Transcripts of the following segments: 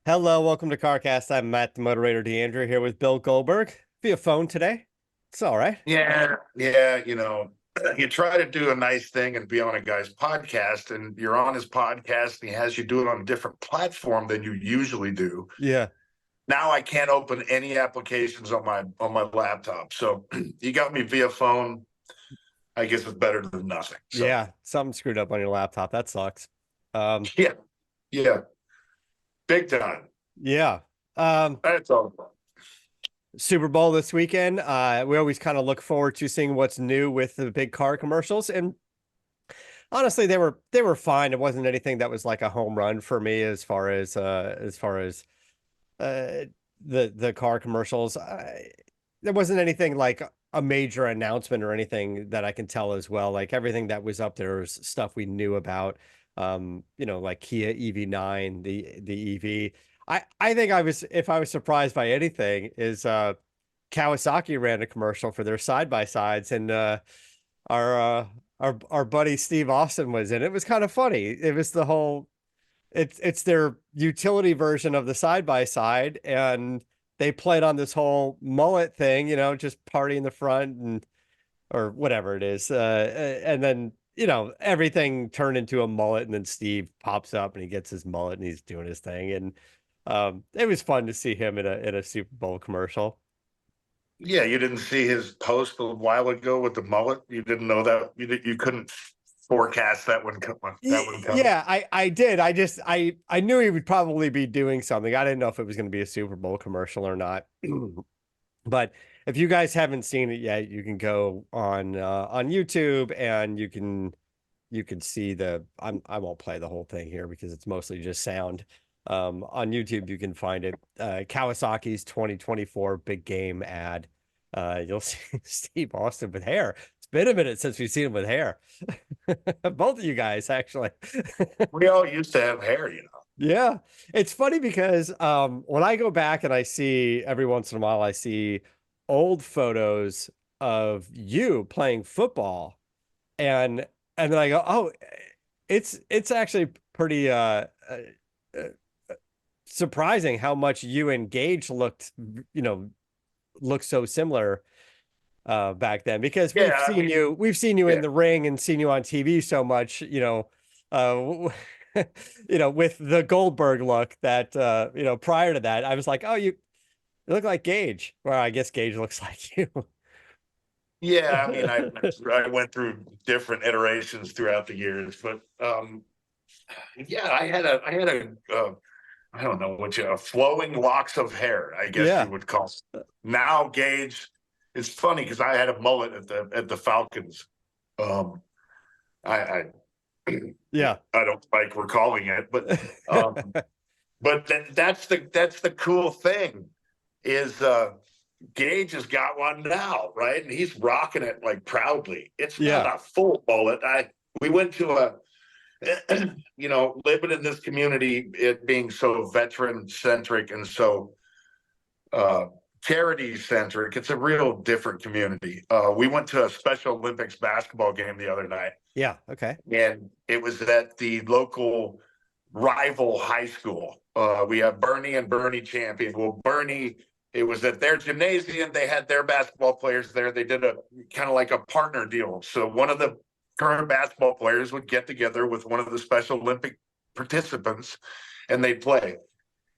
Hello, welcome to CarCast. I'm Matt, the Motorator DeAndre, here with Bill Goldberg via phone today. It's all right. Yeah. You try to do a nice thing and be on a guy's podcast, and you're on his podcast, and he has you do it on a different platform than you usually do. Yeah, Now I can't open any applications on my laptop. So you got me via phone. I guess it's better than nothing. So yeah, something screwed up on your laptop. That sucks. Um, yeah, yeah, big time. yeah. Um, That's all. Super Bowl this weekend. We always kind of look forward to seeing what's new with the big car commercials, and honestly, they were fine. It wasn't anything that was like a home run for me as far as the car commercials. There wasn't anything like a major announcement or anything that I can tell as well. Like everything that was up there was stuff we knew about. Like Kia EV9, the EV. I think if I was surprised by anything is Kawasaki ran a commercial for their side by sides, and our our buddy Steve Austin was in it. It was kind of funny. It was the whole it's their utility version of the side by side, and they played on this whole mullet thing, just party in the front and or whatever it is. And then everything turned into a mullet, and then Steve pops up and he gets his mullet and he's doing his thing, and it was fun to see him in a Super Bowl commercial. Yeah, you didn't see his post a while ago with the mullet. You didn't know that. You couldn't forecast that one. That one coming. Yeah, I did. I knew he would probably be doing something. I didn't know if it was going to be a Super Bowl commercial or not. But if you guys haven't seen it yet, you can go on YouTube and you can see I won't play the whole thing here because it's mostly just sound. On YouTube you can find it. Kawasaki's 2024 big game ad. You'll see Steve Austin with hair. It's been a minute since we've seen him with hair. Both of you guys, actually. We all used to have hair. Yeah. It's funny because when I go back and I see every once in a while, I see old photos of you playing football, and then I go, oh, it's actually pretty uh, surprising how much you and Gage looked so similar back then, because Yeah, I mean, we've seen you in yeah, the ring and seen you on TV so much, with the Goldberg look that prior to that I was like, oh, you look like Gage. Well, I guess Gage looks like you. yeah. I mean, I went through different iterations throughout the years, but yeah, I had a I don't know what flowing locks of hair, I guess Yeah. you would call it. Now Gage, it's funny because I had a mullet at the Falcons. Um, I Yeah. I don't like recalling it, um, but that's the cool thing is Gage has got one now, right? And he's rocking it like proudly. It's not Yeah. a full mullet. We went to living in this community, it being so veteran centric and so uh, charity centric, it's a real different community. We went to a Special Olympics basketball game the other night, Yeah. Okay. and it was at the local rival high school. We have Bernie and Bernie champion. Well, Bernie, it was at their gymnasium. They had their basketball players there. They did a kind of like a partner deal. So one of the current basketball players would get together with one of the Special Olympic participants and they'd play.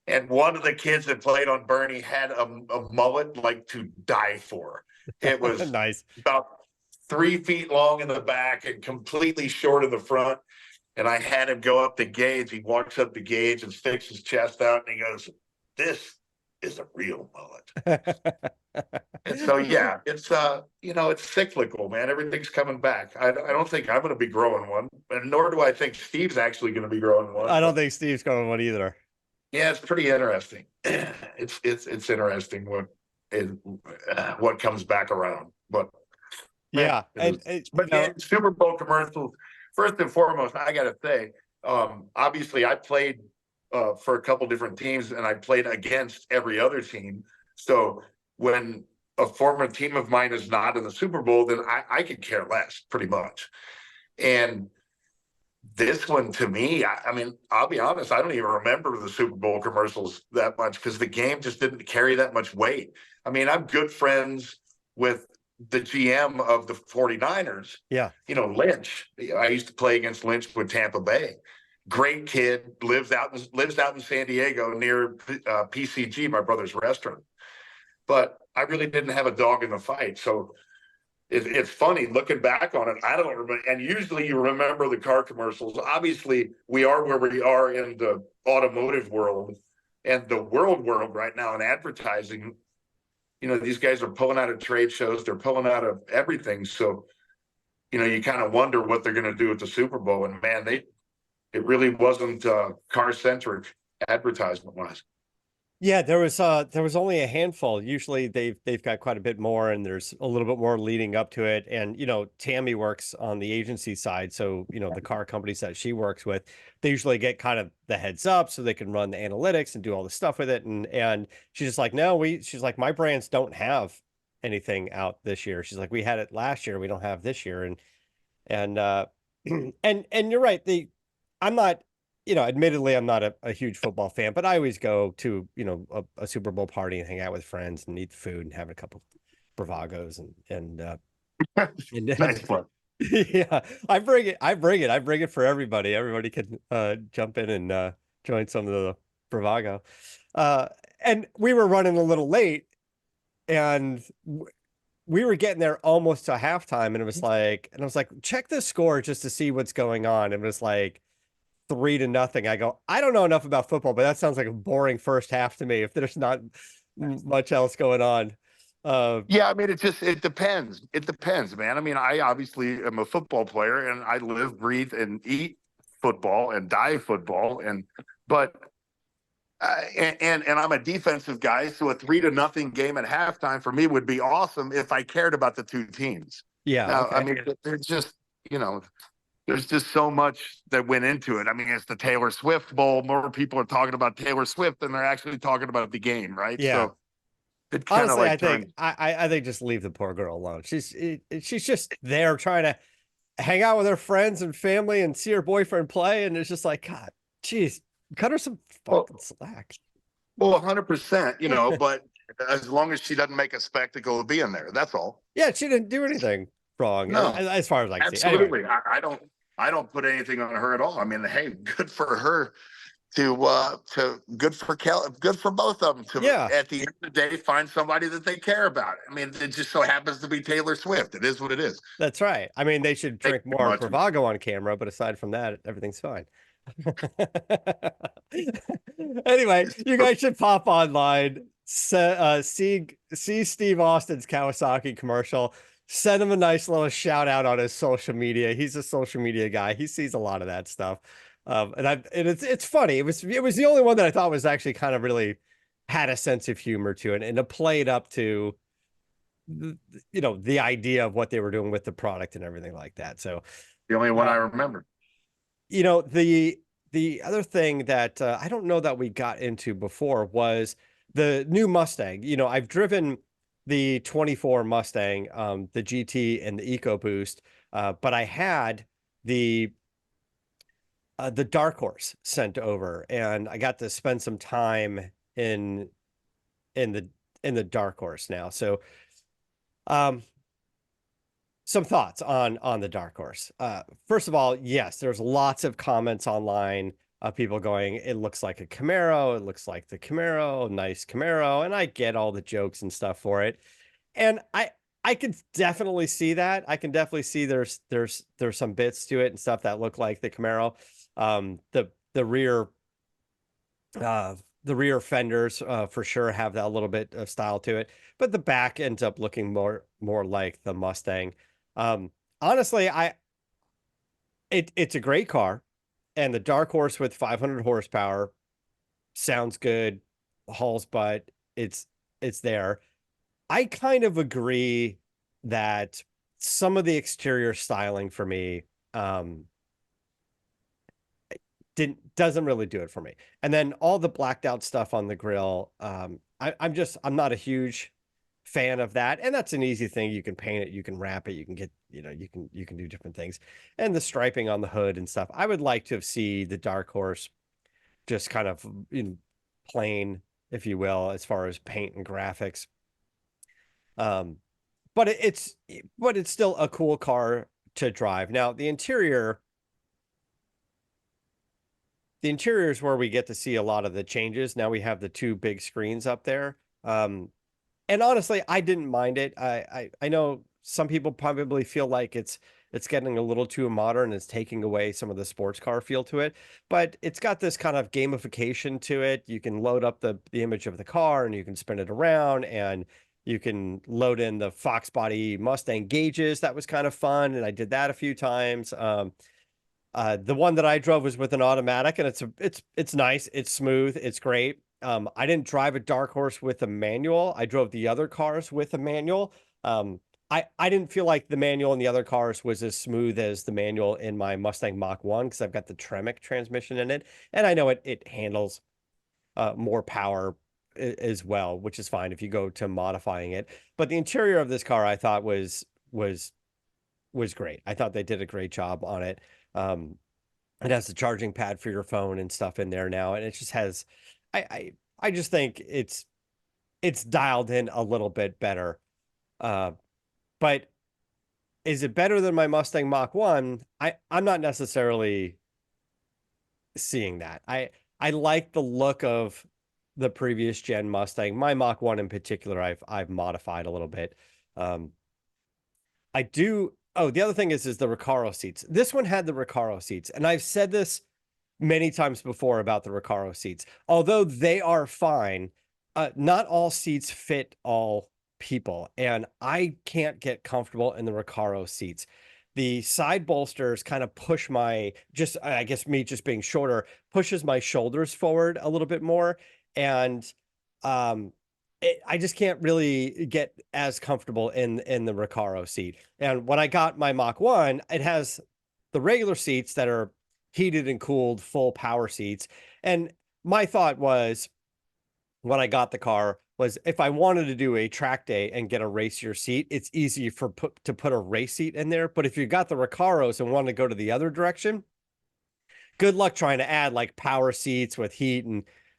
And one of the kids that played on Bernie had a mullet like to die for. It was Nice. about 3 feet long in the back and completely short in the front. And I had him go up to Gage. He walks up to Gage and sticks his chest out and he goes, "This is a real mullet." And so yeah, it's cyclical, man. Everything's coming back. I don't think I'm going to be growing one, and nor do I think Steve's actually going to be growing one. I don't But think Steve's going one either. yeah, it's pretty interesting. It's interesting what comes back around. But man, Yeah. but yeah, Super Bowl commercials. First and foremost, I got to say, obviously, I played for a couple different teams, and I played against every other team. So when a former team of mine is not in the Super Bowl, then I could care less, pretty much. And This one to me, I mean, I'll be honest, I don't even remember the Super Bowl commercials that much because the game just didn't carry that much weight. I mean, I'm good friends with the GM of the 49ers, Yeah. Lynch. I used to play against Lynch with Tampa Bay. Great kid, lives out in San Diego near PCG, my brother's restaurant. But I really didn't have a dog in the fight. So it's funny looking back on it. I don't remember. And usually you remember the car commercials. Obviously, we are where we are in the automotive world and the world right now in advertising. These guys are pulling out of trade shows. They're pulling out of everything. So, you kind of wonder what they're going to do at the Super Bowl. And man, it really wasn't car centric advertisement wise. Yeah, there was only a handful. Usually they've got quite a bit more, and there's a little bit more leading up to it. And Tammy works on the agency side, so the car companies that she works with, they usually get kind of the heads up so they can run the analytics and do all the stuff with it. And she's just like, no, she's like, my brands don't have anything out this year. She's like, we had it last year, we don't have this year. And and you're right. I'm not, admittedly, I'm not a huge football fan, but I always go to, a Super Bowl party and hang out with friends and eat food and have a couple bravagos and Nice one. yeah, I bring it for everybody. Everybody can jump in and join some of the bravago. And we were running a little late, and we were getting there almost to halftime, and I was like, check the score just to see what's going on. And it was like 3-0. I go, I don't know enough about football, but that sounds like a boring first half to me if there's not much else going on. Yeah, I mean, it depends. It depends, man. I mean, I obviously am a football player and I live, breathe, and eat football and die football. But I'm a defensive guy, so a 3-0 game at halftime for me would be awesome if I cared about the two teams. Yeah, Now, okay. I mean, there's just there's just so much that went into it. I mean, it's the Taylor Swift Bowl. More people are talking about Taylor Swift than they're actually talking about the game, right? Yeah. So it kind of Honestly, like I think turned. I think just leave the poor girl alone. She's just there trying to hang out with her friends and family and see her boyfriend play, and it's just like, God, geez, cut her some Well, fucking slack. 100%, but as long as she doesn't make a spectacle of being there, that's all. Yeah, she didn't do anything wrong, No, as far as I can see. Anyway, absolutely. I don't put anything on her at all. I mean, hey, good for her to good for both of them to yeah, at the end of the day find somebody that they care about. I mean, it just so happens to be Taylor Swift. It is what it is. that's right. I mean, they should Thank drink you more much. Bravago on camera, but aside from that, everything's fine. Anyway, you guys should pop online, see Steve Austin's Kawasaki commercial, send him a nice little shout out on his social media. He's a social media guy. He sees a lot of that stuff. And it's funny. It was the only one that I thought was actually kind of really had a sense of humor to it, and to play it up to the idea of what they were doing with the product and everything like that. So The only one I remember. The other thing that I don't know that we got into before was the new Mustang. I've driven the 24 Mustang, the GT and the EcoBoost, but I had the Dark Horse sent over, and I got to spend some time in the Dark Horse now. So, um, some thoughts on the Dark Horse. First of all, yes, there's lots of comments online of people going, it looks like a Camaro, it looks like the Camaro, nice Camaro, and I get all the jokes and stuff for it. And I can definitely see that. I can definitely see there's some bits to it and stuff that look like the Camaro. The rear the rear fenders for sure have that little bit of style to it, but the back ends up looking more like the Mustang. Honestly, it's a great car, and the Dark Horse with 500 horsepower sounds good, hauls butt. It's there. I kind of agree that some of the exterior styling for me doesn't really do it for me. And then all the blacked out stuff on the grill, I'm not a huge fan of that. And that's an easy thing. You can paint it, you can wrap it, you can get, you can do different things. And the striping on the hood and stuff. I would like to see the Dark Horse just kind of plain, if you will, as far as paint and graphics. Um, but it's still a cool car to drive. Now, the interior is where we get to see a lot of the changes. Now we have the two big screens up there. And honestly, I didn't mind it. I know some people probably feel like it's getting a little too modern. It's taking away some of the sports car feel to it, but it's got this kind of gamification to it. You can load up the image of the car and you can spin it around, and you can load in the Fox body Mustang gauges. That was kind of fun, and I did that a few times. The one that I drove was with an automatic, and it's nice, it's smooth, it's great. I didn't drive a Dark Horse with a manual. I drove the other cars with a manual. I didn't feel like the manual in the other cars was as smooth as the manual in my Mustang Mach 1 because I've got the Tremec transmission in it, and I know it handles more power as well, which is fine if you go to modifying it. But the interior of this car I thought was great. I thought they did a great job on it. Um, it has the charging pad for your phone and stuff in there now, and it just has. I just think it's dialed in a little bit better. Uh, but is it better than my Mustang Mach 1? I'm not necessarily seeing that. I like the look of the previous gen Mustang. My Mach 1 in particular, I've modified a little bit. Um, I do. Oh, the other thing is the Recaro seats. This one had the Recaro seats, and I've said this many times before about the Recaro seats. Although they are fine, not all seats fit all people, and I can't get comfortable in the Recaro seats. The side bolsters kind of push I guess me just being shorter, pushes my shoulders forward a little bit more. And um, I just can't really get as comfortable in the Recaro seat. And when I got my Mach 1, it has the regular seats that are heated and cooled, full power seats. And my thought was, when I got the car, was if I wanted to do a track day and get a racier seat, it's easy to put a race seat in there. But if you got the Recaros and want to go to the other direction, good luck trying to add like power seats with heat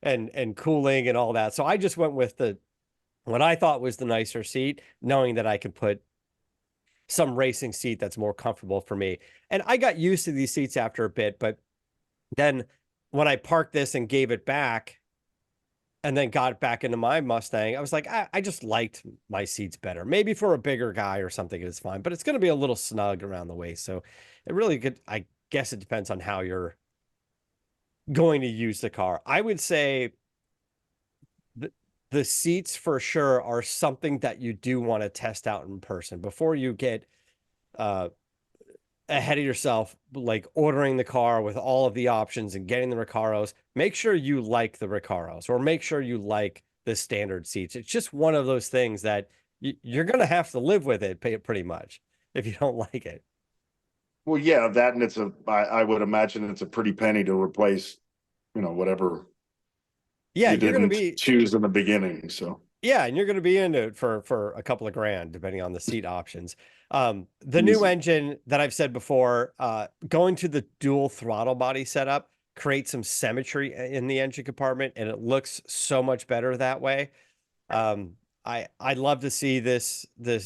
and cooling and all that. So I just went with the what I thought was the nicer seat, knowing that I could put some racing seat that's more comfortable for me. And I got used to these seats after a bit, but then when I parked this and gave it back and then got back into my Mustang, I was like, I just liked my seats better. Maybe for a bigger guy or something, it's fine, but it's going to be a little snug around the waist. So it really could, I guess it depends on how you're going to use the car. I would say the seats for sure are something that you do want to test out in person before you get uh, ahead of yourself, like ordering the car with all of the options and getting the Recaros. Make sure you like the Recaros, or make sure you like the standard seats. It's just one of those things that you're going to have to live with it pretty much if you don't like it. Well, yeah, that, and I would imagine it's a pretty penny to replace, whatever Yeah, you you're going to didn't be choose in the beginning. So Yeah, and you're going to be into it for a couple of grand, depending on the seat options. The new easy. engine that I've said before, going to the dual throttle body setup creates some symmetry in the engine compartment, and it looks so much better that way. I'd love to see this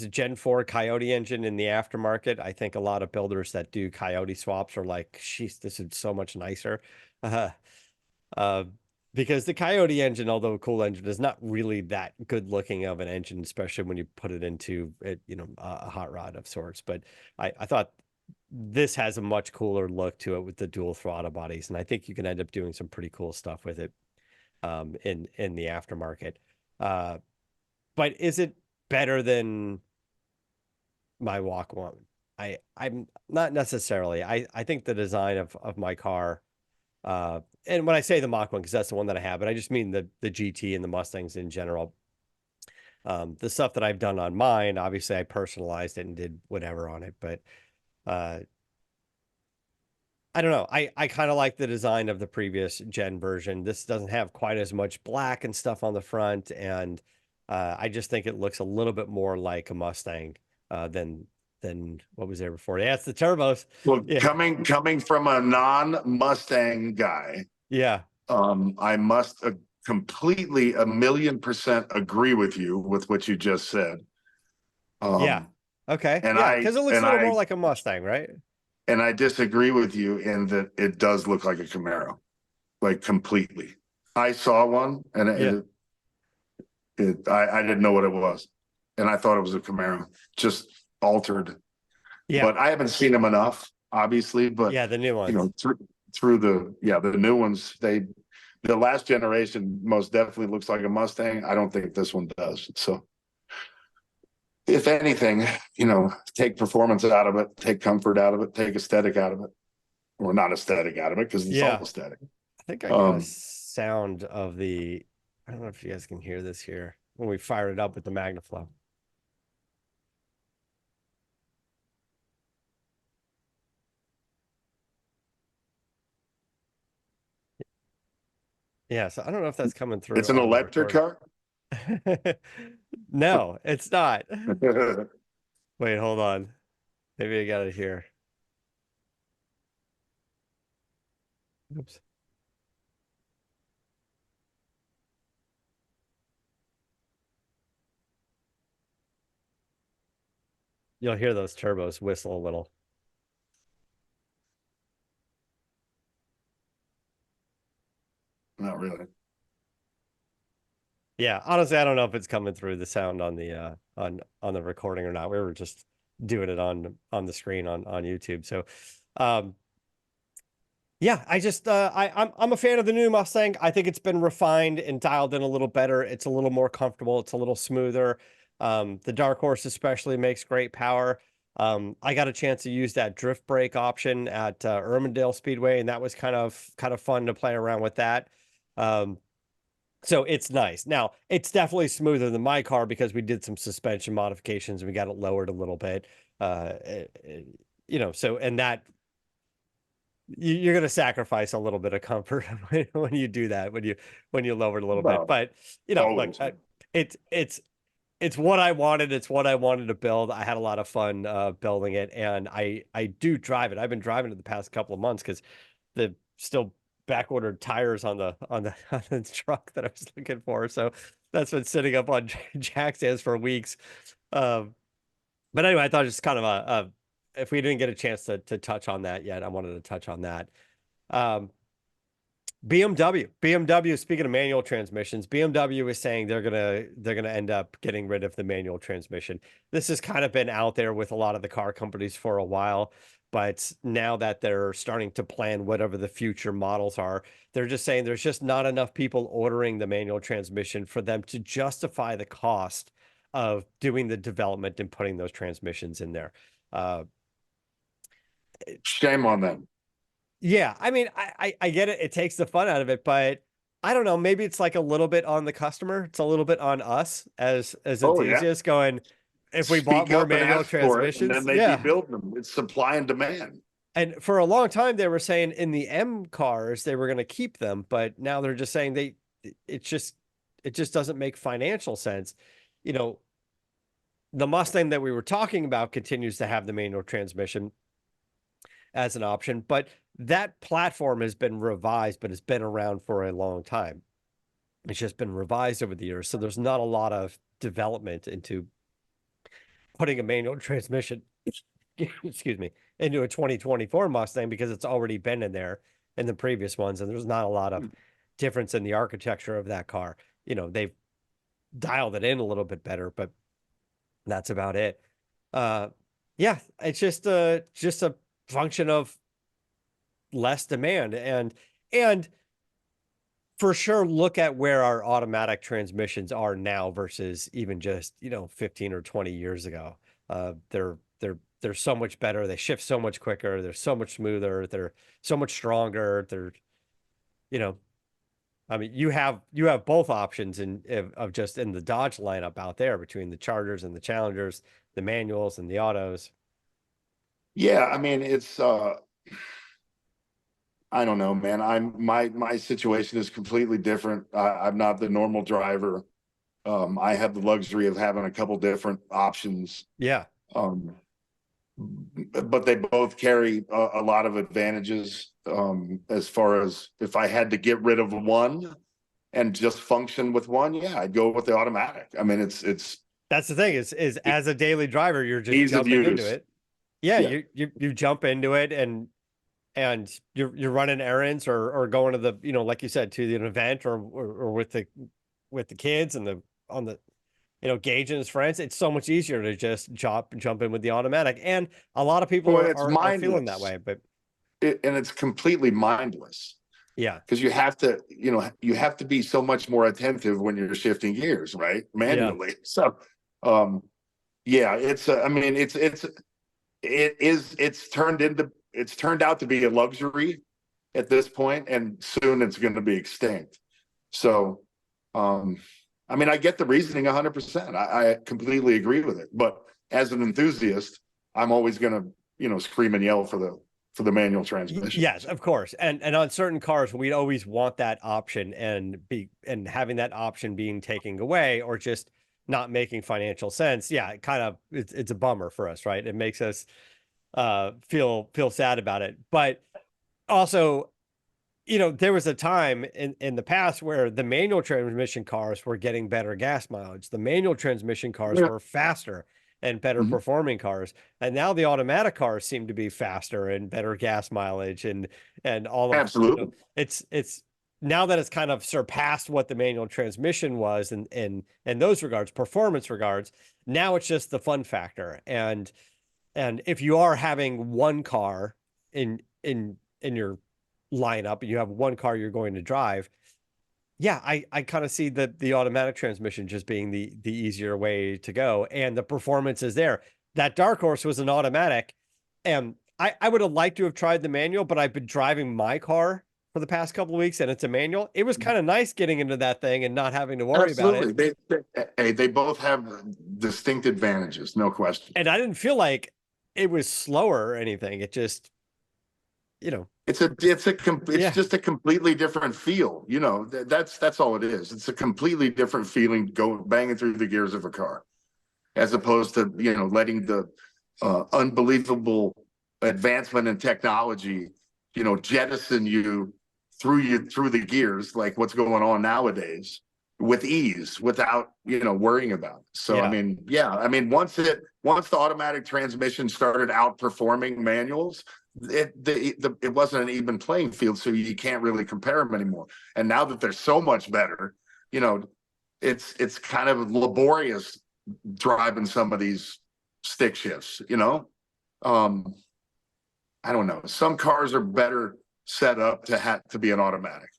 Gen 4 Coyote engine in the aftermarket. I think a lot of builders that do Coyote swaps are like, "Sheesh, this is so much nicer." Uh, uh, because the Coyote engine, although a cool engine, is not really that good looking of an engine, especially when you put it into a hot rod of sorts. But I thought this has a much cooler look to it with the dual throttle bodies, and I think you can end up doing some pretty cool stuff with it in the aftermarket. Uh, but is it better than my Walk One? I'm not necessarily. I think the design of my car. And when I say the Mach 1, because that's the one that I have, but I just mean the GT and the Mustangs in general. The stuff that I've done on mine, obviously I personalized it and did whatever on it, but uh, I don't know. I kind of like the design of the previous gen version. This doesn't have quite as much black and stuff on the front, and I just think it looks a little bit more like a Mustang than what was there before. Yeah, it's the turbos. Well, Yeah, coming from a non-Mustang guy, yeah, I must completely 1,000,000% agree with you with what you just said. yeah. Um, Okay, and yeah, I because it looks a and little I more like a Mustang, right? and I disagree with you in that it does look like a Camaro, like completely. I saw one and Yeah, I didn't know what it was, and I thought it was a Camaro, just altered. yeah, But I haven't seen them enough, obviously. But yeah. The new you ones. know, through the new ones, the last generation most definitely looks like a Mustang. I don't think this one does. So, if anything, take performance out of it, take comfort out of it, take aesthetic out of it, or not aesthetic out of it because it's all Yeah, aesthetic. I think I got a Um, sound of the. I don't know if you guys can hear this here when we fire it up with the Magnaflow. Yeah, so I don't know if that's coming through it's an on the electric recording. car. No, it's not. Wait, hold on. Maybe I got it here. Oops. You'll hear those turbos whistle a little. Not really. Yeah, honestly, I don't know if it's coming through the sound on the on the recording or not. We were just doing it on the screen on YouTube. So, um, yeah, I just I'm a fan of the new Mustang. I think it's been refined and dialed in a little better. It's a little more comfortable. It's a little smoother. The Dark Horse especially makes great power. I got a chance to use that drift brake option at Irmondale Speedway, and that was kind of fun to play around with that. Um, so it's nice. Now, it's definitely smoother than my car because we did some suspension modifications and we got it lowered a little bit. So and that you're going to sacrifice a little bit of comfort when you do that, when you lower it a little bit. Well, But look, always. it's it's it's what I wanted. It's what I wanted to build. I had a lot of fun building it, and I do drive it. I've been driving it the past couple of months because the still back ordered tires on the truck that I was looking for. So that's been sitting up on jack stands for weeks. Um, but anyway, I thought it's kind of if we didn't get a chance to touch on that yet, I wanted to touch on that. Um, BMW. Speaking of manual transmissions, BMW is saying they're gonna end up getting rid of the manual transmission. This has kind of been out there with a lot of the car companies for a while, but now that they're starting to plan whatever the future models are, they're just saying there's just not enough people ordering the manual transmission for them to justify the cost of doing the development and putting those transmissions in there. Uh, Shame on them. Yeah, I mean, I get it. It takes the fun out of it, but I don't know. Maybe it's like a little bit on the customer. It's a little bit on us as Oh yeah. enthusiasts going, if we bought Speak more up and manual ask for it, and then transmissions, they'd be yeah. building them. It's supply and demand. And for a long time they were saying in the M cars they were going to keep them, but now they're just saying it just it just doesn't make financial sense. You know, the Mustang that we were talking about continues to have the manual transmission as an option, but that platform has been revised, but it's been around for a long time. It's just been revised over the years. So there's not a lot of development into putting a manual transmission, excuse me, into a 2024 Mustang because it's already been in there in the previous ones. And there's not a lot of difference in the architecture of that car. They've dialed it in a little bit better, but that's about it. Uh, yeah, it's just a function of less demand and for sure look at where our automatic transmissions are now versus even just 15 or 20 years ago. They're so much better. They shift so much quicker. They're so much smoother. They're so much stronger. You know I mean, you have both options of just in the Dodge lineup out there between the Chargers and the Challengers, the manuals and the autos. Yeah, I mean, it's I don't know, man. My situation is completely different. I'm not the normal driver. I have the luxury of having a couple different options. Yeah. But they both carry a lot of advantages. As far as if I had to get rid of one and just function with one, yeah, I'd go with the automatic. I mean, it's That's the thing is as a daily driver, you're just ease of jumping into use. it. Yeah, Yeah. you jump into it and you're running errands or going to the, like you said, to an event or with the kids and the on the Gage and his friends. It's so much easier to just jump in with the automatic. And a lot of people Well, are it's are feeling that mindless, way, but and it's completely mindless yeah. because you have to be so much more attentive when you're shifting gears, right? Yeah. Manually. So, yeah, I mean, it's turned out to be a luxury at this point, and soon it's going to be extinct. So, I mean, I get the reasoning 100%. I completely agree with it. But as an enthusiast, I'm always going to, scream and yell for the manual transmission. Yes, of course. And on certain cars, we'd always want that option and having that option being taken away or just not making financial sense. Yeah, it's a bummer for us, right? It makes us feel sad about it. But also, there was a time in the past where the manual transmission cars were getting better gas mileage. The manual transmission cars Yeah. were faster and better Mhm. performing cars. And now the automatic cars seem to be faster and better gas mileage and all of, Absolutely. it's now that it's kind of surpassed what the manual transmission was in those regards, performance regards. Now it's just the fun factor. And if you are having one car in your lineup and you have one car you're going to drive, yeah, I kind of see the automatic transmission just being the easier way to go, and the performance is there. That Dark Horse was an automatic, and I would have liked to have tried the manual, but I've been driving my car for the past couple of weeks and it's a manual. It was kind of nice getting into that thing and not having to worry about it. Absolutely. They both have distinct advantages, no question. And I didn't feel like it was slower or anything. It just, you know, It's yeah, just a completely different feel. That's all it is. It's a completely different feeling banging through the gears of a car, as opposed to letting the unbelievable advancement in technology jettison you through the gears, like what's going on nowadays, with ease, without worrying about it. So yeah, I mean, once the automatic transmission started outperforming manuals, it wasn't an even playing field, so you can't really compare them anymore. And now that they're so much better, it's kind of laborious driving some of these stick shifts. I don't know. Some cars are better set up to be an automatic.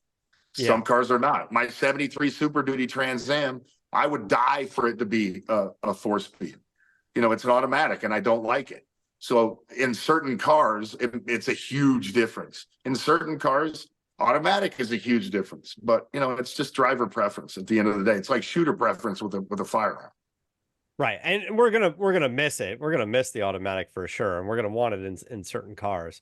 yeah, Some cars are not. My 73 Super Duty Trans Am, I would die for it to be a 4-speed. It's an automatic and I don't like it. So in certain cars, it's a huge difference. In certain cars, automatic is a huge difference. But it's just driver preference at the end of the day. It's like shooter preference with a firearm. right. And we're gonna miss it. We're gonna miss the automatic for sure, and we're gonna want it in certain cars.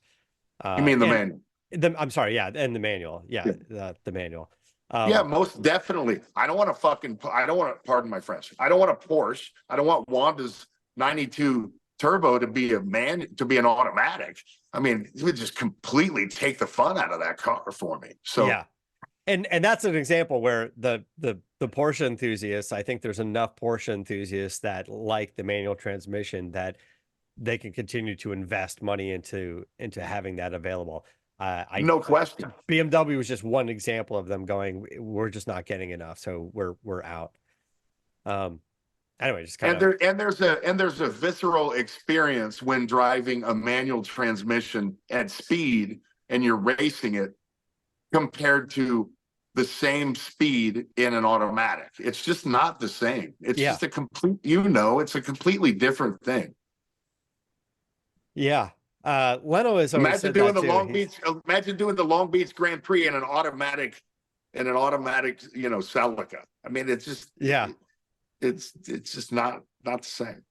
You mean the And manual? I'm sorry, yeah, and the manual, yeah, Yeah. the manual. Yeah, most definitely. I don't want to, pardon my French. I don't want a Porsche. I don't want Wanda's 92 turbo to be an automatic. I mean, it would just completely take the fun out of that car for me. So Yeah, and that's an example where the Porsche enthusiasts, I think there's enough Porsche enthusiasts that like the manual transmission that they can continue to invest money into having that available. I no question. BMW was just one example of them going, we're just not getting enough, so we're out. Um, anyway, just kind And of there's a visceral experience when driving a manual transmission at speed and you're racing it compared to the same speed in an automatic. It's just not the same. It's yeah, just it's a completely different thing. yeah. Leno has always Imagine said doing that the too. Long Beach. Imagine doing the Long Beach Grand Prix in an automatic, Celica. I mean, Yeah. it's just not the same.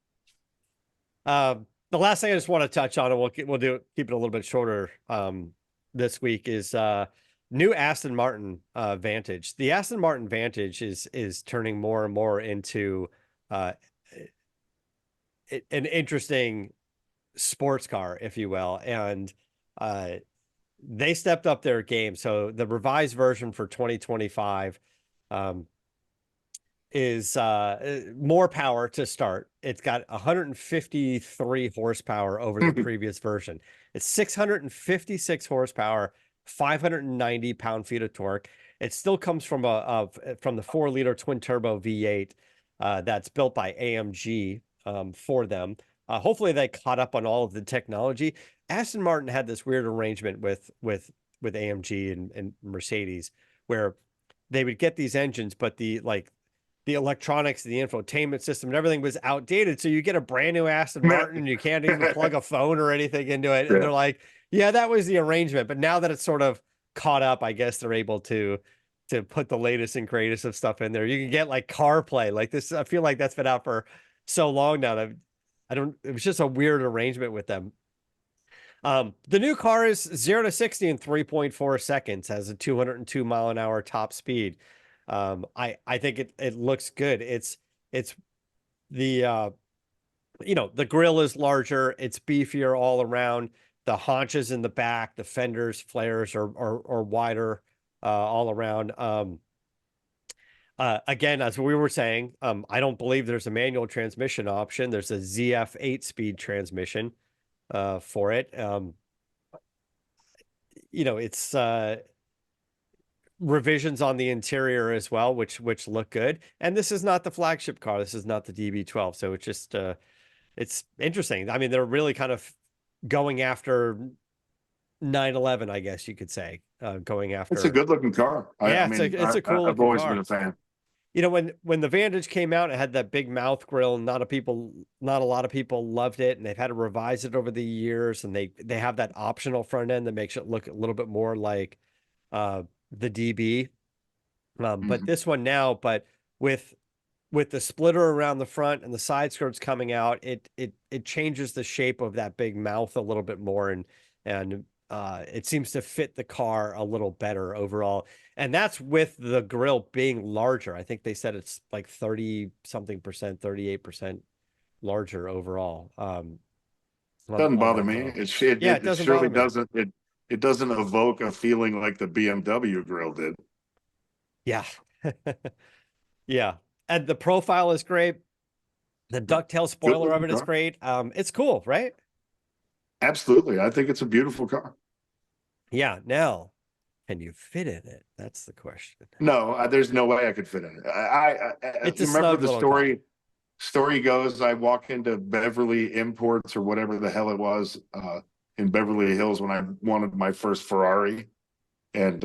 The last thing I just want to touch on, and we'll keep it a little bit shorter this week, is new Aston Martin Vantage. The Aston Martin Vantage is turning more and more into uh, an interesting sports car, if you will, and uh, they stepped up their game. So the revised version for 2025 um, is more power to start. It's got 153 horsepower over the previous version. It's 656 horsepower, 590 pound-feet of torque. It still comes from from the 4-liter twin turbo V8 that's built by AMG for them. Hopefully they caught up on all of the technology. Aston Martin had this weird arrangement with AMG and Mercedes where they would get these engines, but the electronics, the infotainment system, and everything was outdated. So you get a brand new Aston Martin, you can't even plug a phone or anything into it. And they're like, yeah, that was the arrangement. But now that it's sort of caught up, I guess they're able to put the latest and greatest of stuff in there. You can get like CarPlay like this. I feel like that's been out for so long now that it was just a weird arrangement with them. The new car is 0 to 60 in 3.4 seconds, has a 202-mile-an-hour top speed. I think it looks good. It's the the grill is larger, it's beefier all around. The haunches in the back, the fenders, flares are wider all around. Again, as we were saying, I don't believe there's a manual transmission option. There's a ZF 8-speed transmission for it. It's revisions on the interior as well, which look good. And this is not the flagship car. This is not the DB12. So it's just it's interesting. I mean, they're really kind of going after 911, I guess you could say. Going after. It's a good looking car. Yeah, it's a cool I've looking always car. been a fan. When the Vantage came out, it had that big mouth grill. Not a lot of people loved it, and they've had to revise it over the years. And they have that optional front end that makes it look a little bit more like the DB. But this one now, but with the splitter around the front and the side skirts coming out, it changes the shape of that big mouth a little bit more, and it seems to fit the car a little better overall. And that's with the grill being larger. I think they said it's like 30 something percent, 38% larger overall. Doesn't bother me. It surely doesn't. It doesn't evoke a feeling like the BMW grill did. Yeah. Yeah. And the profile is great. The ducktail spoiler of it is great. It's cool, right? Absolutely. I think it's a beautiful car. Yeah. Now, can you fit in it? That's the question. No, there's no way I could fit in it. I remember the story. Car. Story goes, I walk into Beverly Imports or whatever the hell it was in Beverly Hills when I wanted my first Ferrari, and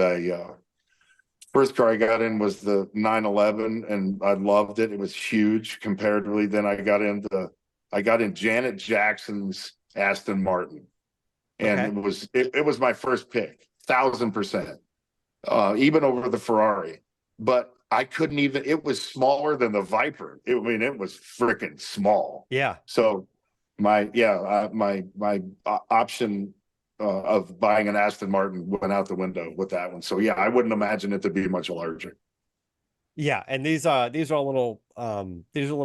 first car I got in was the 911, and I loved it. It was huge comparatively. Then I got in Janet Jackson's Aston Martin, and it was my first pick, 1,000%, even over the Ferrari. But I couldn't even. It was smaller than the Viper. It was freaking small. Yeah. So my option of buying an Aston Martin went out the window with that one. So yeah, I wouldn't imagine it to be much larger. Yeah, and these are a little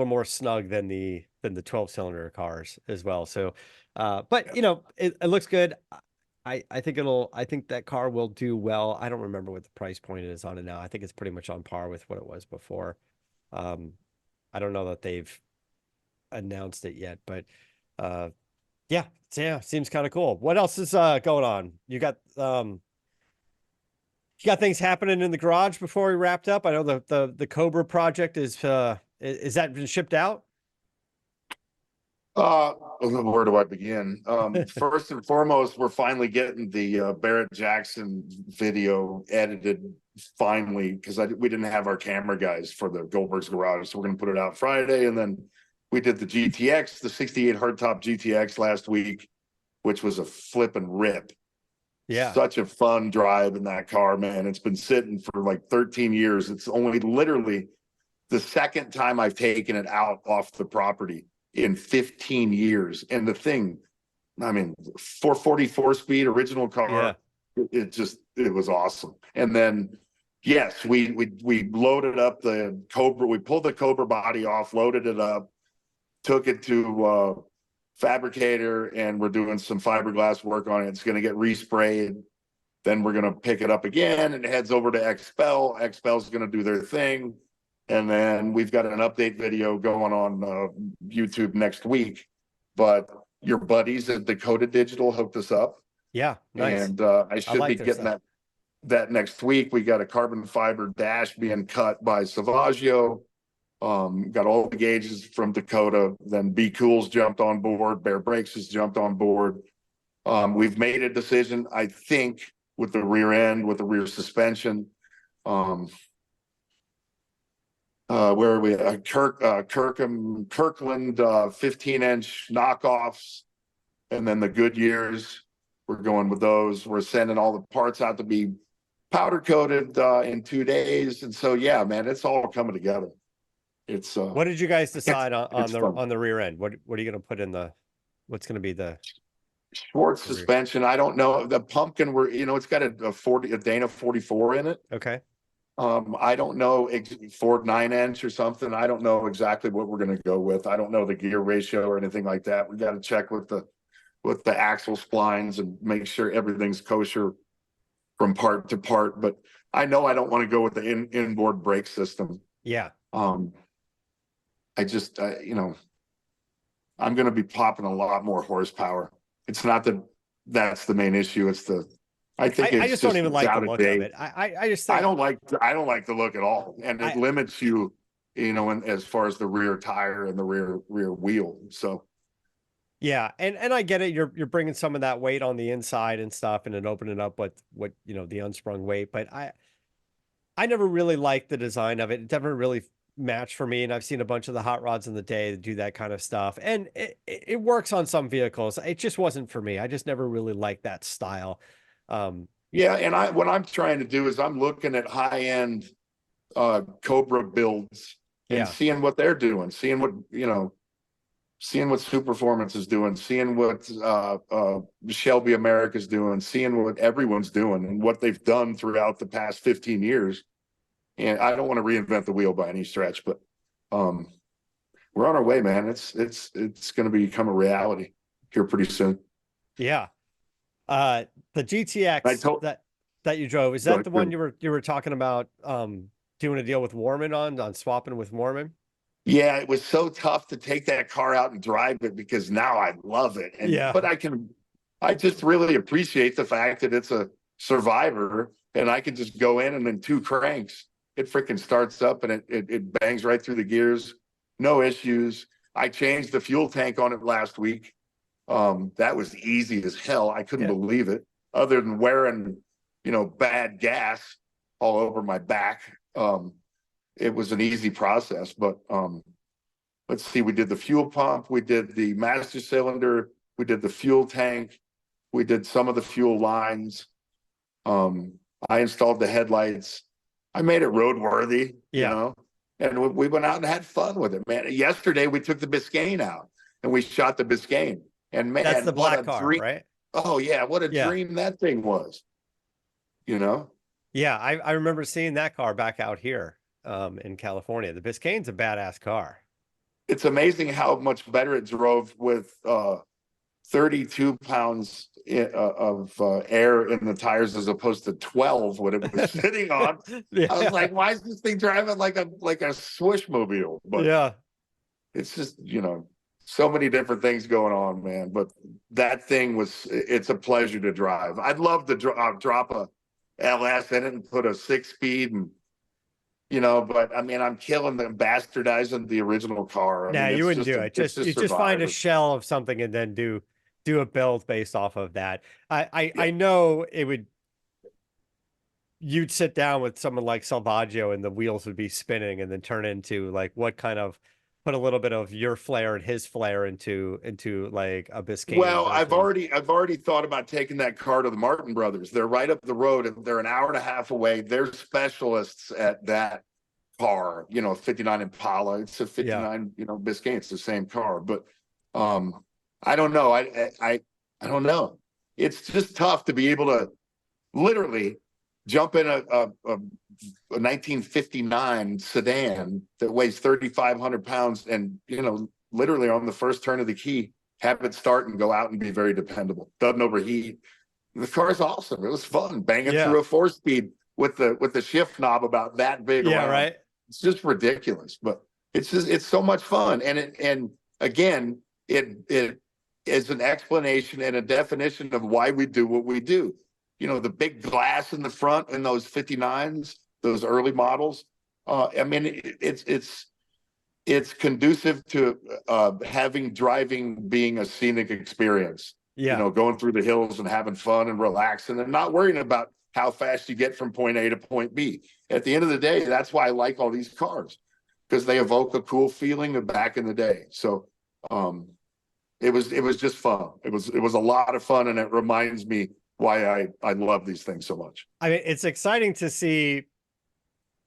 more snug than the 12-cylinder cars as well. So but it looks good. I think that car will do well. I don't remember what the price point is on it now. I think it's pretty much on par with what it was before. I don't know that they've announced it yet, but yeah, seems kind of cool. What else is going on? You got things happening in the garage before we wrapped up. I know the Cobra project is that been shipped out? Where do I begin? First and foremost, we're finally getting the Barrett Jackson video edited finally, because we didn't have our camera guys for the Goldberg's garage, so we're going to put it out Friday. And then we did the GTX, the 68 hardtop GTX last week, which was a flip and rip. Yeah, such a fun drive in that car, man. It's been sitting for like 13 years. It's only literally the second time I've taken it out off the property in 15 years. And the thing, I mean, 444 speed original car. Yeah. It just, it was awesome. And then, yes, we loaded up the Cobra. We pulled the Cobra body off, loaded it up, took it to fabricator, and we're doing some fiberglass work on it. It's going to get resprayed. Then we're going to pick it up again, and it heads over to XPEL. XPEL's going to do their thing. And then we've got an update video going on YouTube next week. But your buddies at Dakota Digital hooked us up. Yeah, nice. And I should like be getting that next week. We got a carbon fiber dash being cut by Savaggio. Got all the gauges from Dakota. Then Be Cool's jumped on board. Bear Brakes has jumped on board. We've made a decision, I think, with the rear end, with the rear suspension. Where are we? Kirkland 15-inch knockoffs, and then the Goodyears. We're going with those. We're sending all the parts out to be powder coated in 2 days, and so yeah, man, it's all coming together. It's what did you guys decide fun. on the rear end? What are you going to put in the? What's going to be the Schwartz suspension? I don't know. The pumpkin, it's got a Dana 44 in it. Okay. I don't know, Ford 9-inch or something. I don't know exactly what we're going to go with. I don't know the gear ratio or anything like that. We got to check with the axle splines and make sure everything's kosher from part to part. But I know I don't want to go with the inboard brake system. Yeah. I just, I'm going to be popping a lot more horsepower. It's not that that's the main issue. It's I think I just don't even like the look of it. I just think I don't like the look at all, and it limits you, as far as the rear tire and the rear wheel. So yeah, and I get it. You're bringing some of that weight on the inside and stuff, and then opening up what the unsprung weight. But I never really liked the design of it. It never really matched for me. And I've seen a bunch of the hot rods in the day that do that kind of stuff, and it works on some vehicles. It just wasn't for me. I just never really liked that style. Yeah, and what I'm trying to do is I'm looking at high-end Cobra builds and seeing what they're doing, seeing what Super Performance is doing, seeing what Shelby America's doing, seeing what everyone's doing and what they've done throughout the past 15 years. And I don't want to reinvent the wheel by any stretch, but we're on our way, man. It's going to become a reality here pretty soon. Yeah. The GTX that you drove, is that the one you were talking about doing a deal with Warman on swapping with Warman? Yeah, it was so tough to take that car out and drive it because now I love it. But I just really appreciate the fact that it's a Survivor and I can just go in and then 2 cranks, it freaking starts up and it bangs right through the gears. No issues. I changed the fuel tank on it last week. That was easy as hell. I couldn't believe it, other than wearing, bad gas all over my back. It was an easy process, but let's see, we did the fuel pump, we did the master cylinder, we did the fuel tank, we did some of the fuel lines. I installed the headlights. I made it roadworthy, and we went out and had fun with it, man. Yesterday we took the Biscayne out and we shot the Biscayne. And man, that's the black car, right? Oh yeah, what a dream that thing was. Yeah, I remember seeing that car back out here in California. The Biscayne's a badass car. It's amazing how much better it drove with 32 pounds of air in the tires as opposed to 12 when it was sitting on. I was like, why is this thing driving like a swishmobile? But it's just, so many different things going on, man. But that thing it's a pleasure to drive. I'd love to drop a LS in it and put a 6-speed and, but I mean, I'm killing them, bastardizing the original car. You wouldn't do it. Just find a shell of something and then do a build based off of that. I know you'd sit down with someone like Salvaggio and the wheels would be spinning and then turn into like what kind of put a little bit of your flair and his flair into like a Biscayne. Well, I've already thought about taking that car to the Martin brothers. They're right up the road and they're an hour and a half away. They're specialists at that car, 59 Impala. It's a 59, Biscayne. It's the same car, but I don't know. I don't know. It's just tough to be able to literally jump in a 1959 sedan that weighs 3,500 pounds and, literally on the first turn of the key, have it start and go out and be very dependable. Doesn't overheat. The car is awesome. It was fun banging through a 4-speed with the shift knob about that big around. Right. It's just ridiculous, but it's so much fun. And again, it is an explanation and a definition of why we do what we do. The big glass in the front in those 59s, those early models. I mean, it's conducive to driving being a scenic experience. Going through the hills and having fun and relaxing and not worrying about how fast you get from point A to point B. At the end of the day, that's why I like all these cars, because they evoke a cool feeling of back in the day. So it was just fun. It was a lot of fun, and it reminds me why I love these things so much. I mean, it's exciting to see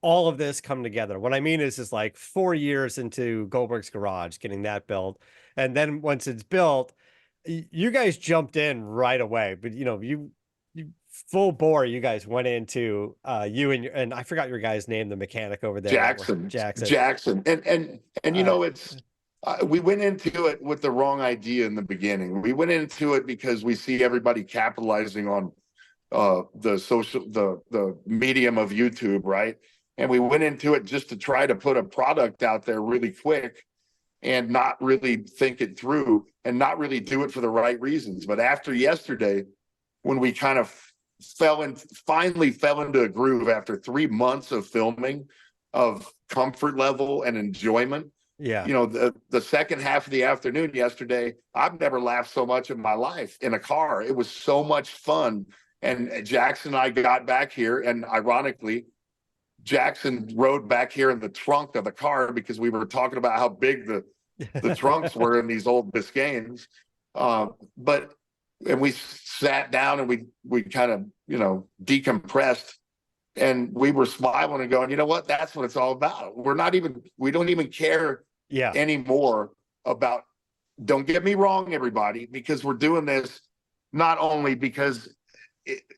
all of this come together. What I mean is like 4 years into Goldberg's garage, getting that built. And then once it's built, you guys jumped in right away, but you full bore, you guys went into you and I forgot your guy's name, the mechanic over there. Jackson. And it's we went into it with the wrong idea in the beginning. We went into it because we see everybody capitalizing on the medium of YouTube, right? And we went into it just to try to put a product out there really quick and not really think it through and not really do it for the right reasons. But after yesterday, when we kind of finally fell into a groove after 3 months of filming, of comfort level and enjoyment. The second half of the afternoon yesterday, I've never laughed so much in my life in a car. It was so much fun. And Jackson and I got back here, and ironically, Jackson rode back here in the trunk of the car because we were talking about how big the trunks were in these old Biscaynes. And we sat down and we kind of, decompressed, and we were smiling and going, you know what, that's what it's all about. We don't even care anymore about, don't get me wrong, everybody, because we're doing this not only because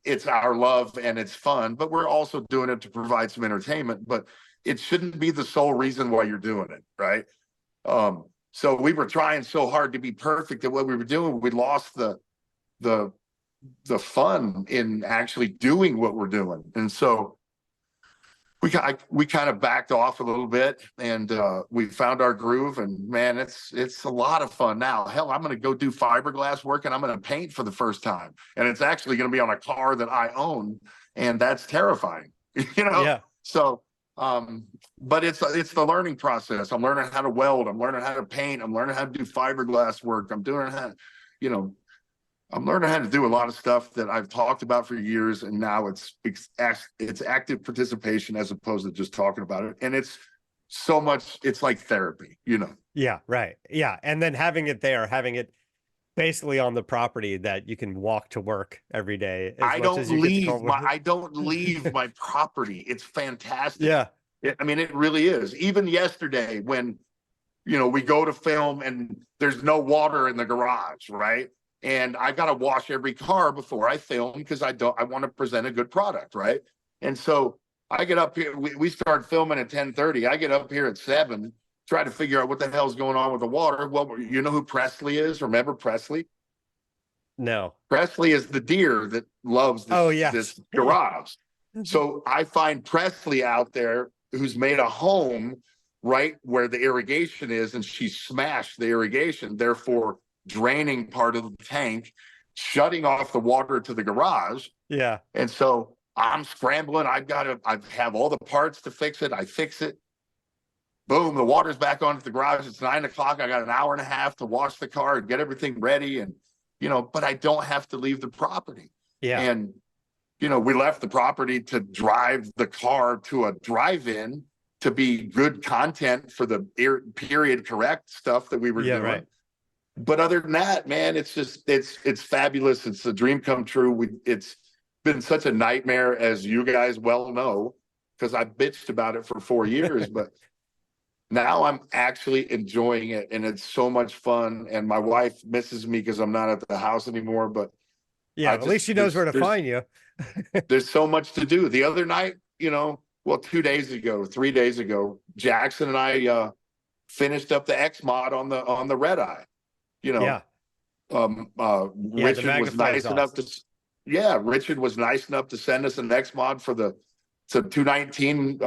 it's our love and it's fun, but we're also doing it to provide some entertainment, but it shouldn't be the sole reason why you're doing it. Right. So we were trying so hard to be perfect at what we were doing. We lost the fun in actually doing what we're doing. And so we kind of backed off a little bit, and we found our groove, and man, it's a lot of fun now. Hell, I'm going to go do fiberglass work, and I'm going to paint for the first time, and it's actually going to be on a car that I own, and that's terrifying. So but it's the learning process. I'm learning how to weld, I'm learning how to paint, I'm learning how to do fiberglass work, I'm learning how to do a lot of stuff that I've talked about for years, and now it's active participation as opposed to just talking about it. And it's so much, it's like therapy, Yeah, right. Yeah. And then having it basically on the property that you can walk to work every day. I don't leave my property. It's fantastic. Yeah. I mean, it really is. Even yesterday when, we go to film and there's no water in the garage, right? And I got to wash every car before I film because I want to present a good product, right? And so I get up here, we start filming at 10:30. I get up here at 7, try to figure out what the hell's going on with the water. Well, you know who Presley is? Remember Presley? No. Presley is the deer that loves this garage. So I find Presley out there who's made a home right where the irrigation is, and she smashed the irrigation, therefore draining part of the tank, shutting off the water to the garage. Yeah. And so I'm scrambling. I have all the parts to fix it. I fix it. Boom, the water's back on at the garage. It's 9 o'clock. I got an hour and a half to wash the car and get everything ready. And, but I don't have to leave the property. Yeah. And, we left the property to drive the car to a drive-in to be good content for the period correct stuff that we were doing. Right. But other than that, man, it's fabulous. It's a dream come true. It's been such a nightmare, as you guys well know, because I bitched about it for 4 years, but now I'm actually enjoying it, and it's so much fun. And my wife misses me because I'm not at the house anymore, but Yeah, at least she knows where to find you. There's so much to do. The other night, well, 2 days ago, 3 days ago, Jackson and I finished up the X mod on the red eye. Yeah. Richard was nice enough to, Richard was nice enough to send us an X mod for the 219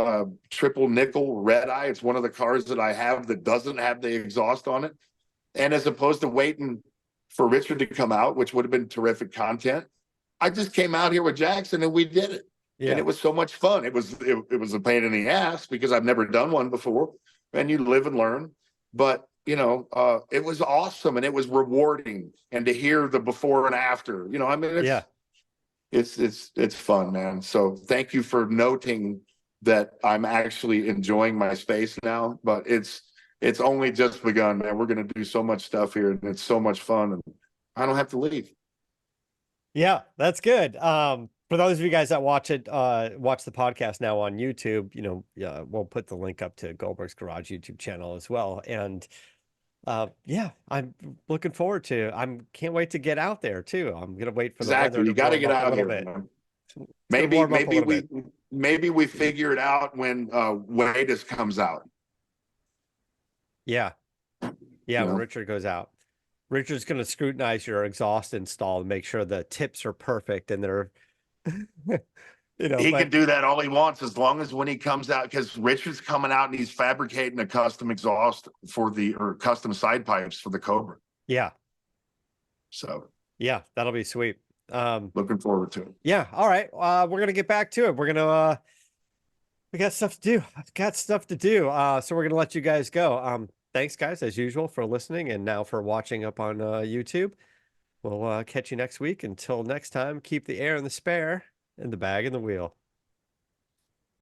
triple nickel red eye. It's one of the cars that I have that doesn't have the exhaust on it. And as opposed to waiting for Richard to come out, which would have been terrific content, I just came out here with Jackson and we did it. Yeah. And it was so much fun. It was a pain in the ass because I've never done one before, and you live and learn. But it was awesome and it was rewarding. And to hear the before and after, I mean, it's fun, man. So thank you for noting that I'm actually enjoying my space now. But it's only just begun, man. We're gonna do so much stuff here, and it's so much fun, and I don't have to leave. Yeah, that's good. For those of you guys that watch the podcast now on YouTube, we'll put the link up to Goldberg's Garage YouTube channel as well. And I'm looking forward to. Can't wait to get out there too. I'm gonna wait for the weather. You got to get out here, man. Maybe we figure it out when Latest comes out. Yeah, when Richard goes out. Richard's going to scrutinize your exhaust install and make sure the tips are perfect and they're, he can do that all he wants as long as when he comes out, because Richard's coming out and he's fabricating a custom exhaust or custom side pipes for the Cobra. Yeah. So. Yeah, that'll be sweet. Looking forward to it. Yeah. All right. We're going to get back to it. We're going to, we got stuff to do. I've got stuff to do. So we're going to let you guys go. Thanks, guys, as usual, for listening and now for watching up on YouTube. We'll catch you next week. Until next time, keep the air in the spare and the bag in the wheel.